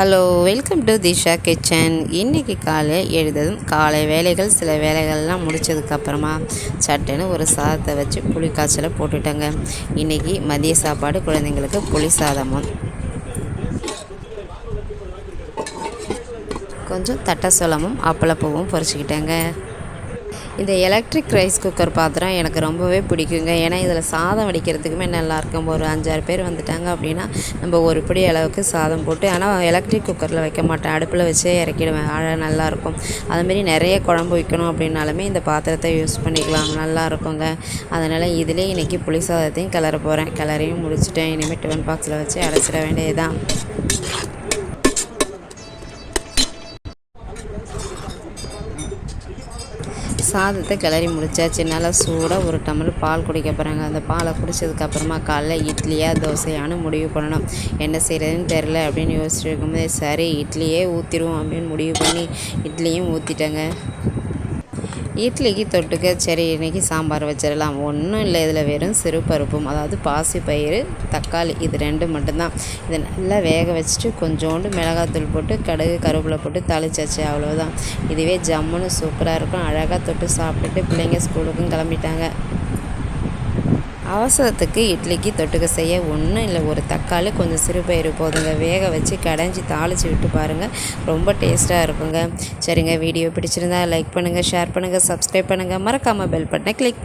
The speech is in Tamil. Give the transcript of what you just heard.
Hello, welcome to Disha kitchen. இன்றைக்கி காலை வேலைகள் சில வேலைகள்லாம் முடித்ததுக்கப்புறமா சட்டுன்னு ஒரு சாதத்தை வச்சு புளி காய்ச்சலை போட்டுட்டேங்க. இன்றைக்கி மதிய சாப்பாடு குழந்தைங்களுக்கு புளி சாதமும் கொஞ்சம் தட்டை சோளமும் அப்பளப்பூவும் பொரிச்சிக்கிட்டேங்க. இந்த எலக்ட்ரிக் ரைஸ் குக்கர் பாத்திரம் எனக்கு ரொம்பவே பிடிக்குங்க. ஏன்னா இதில் சாதம் வடிக்கிறதுக்குமே நல்லாயிருக்கும். ஒரு 5-6 பேர் வந்துட்டாங்க அப்படின்னா நம்ம ஒரு பிடி அளவுக்கு சாதம் போட்டு, ஆனால் எலக்ட்ரிக் குக்கரில் வைக்க மாட்டேன், அடுப்பில் வச்சே இறக்கிடுவேன். நல்லாயிருக்கும். அதுமாரி நிறைய குழம்பு வைக்கணும் அப்படின்னாலுமே இந்த பாத்திரத்தை யூஸ் பண்ணிக்கலாம், நல்லாயிருக்குங்க. அதனால் இதிலே இன்றைக்கி புளி சாதத்தையும் கிளற போகிறேன். கிளறையும் முடிச்சுட்டேன். இனிமேல் டிஃபன் பாக்ஸில் வச்சு அடைச்சிட வேண்டியதுதான். சாதத்தை கிளறி முடித்தாச்சு. நல்லா சூடாக ஒரு டம்ளர் பால் குடிக்க போகிறாங்க. அந்த பாலை குடித்ததுக்கப்புறமா காலைல இட்லியா தோசையானு முடிவு பண்ணணும். என்ன செய்கிறதுன்னு தெரில அப்படின்னு யோசிச்சுட்டு இருக்கும்போது, சரி இட்லியே ஊற்றிடுவோம் அப்படின்னு முடிவு பண்ணி இட்லியும் ஊற்றிட்டேங்க. இட்லிக்கு தொட்டுக்க சரி இன்றைக்கி சாம்பார் வச்சிடலாம். ஒன்றும் இல்லை, இதில் வெறும் சிறுபருப்பும், அதாவது பாசிப்பயிறு, தக்காளி, இது 2 மட்டும்தான். இதை நல்லா வேக வச்சுட்டு கொஞ்சோண்டு மிளகாத்தூள் போட்டு கடுகு கருவேப்பிலை போட்டு தாளிச்சாச்சு, அவ்வளோதான். இதுவே ஜம்முன்னு சூப்பராக இருக்கும். அழகாக தொட்டு சாப்பிட்டுட்டு பிள்ளைங்க ஸ்கூலுக்கும் கிளம்பிட்டாங்க. அவசரத்துக்கு இட்லிக்கு தொட்டுக்க செய்ய ஒன்றும் இல்லை, ஒரு தக்காளி கொஞ்சம் சிறுபயிறு போதுங்க. வேக வச்சு கடைஞ்சி தாளித்து விட்டு பாருங்கள், ரொம்ப டேஸ்ட்டாக இருக்குங்க. சரிங்க, வீடியோ பிடிச்சிருந்தா லைக் பண்ணுங்கள், ஷேர் பண்ணுங்கள், சப்ஸ்கிரைப் பண்ணுங்கள், மறக்காமல் பெல் பட்டனை கிளிக்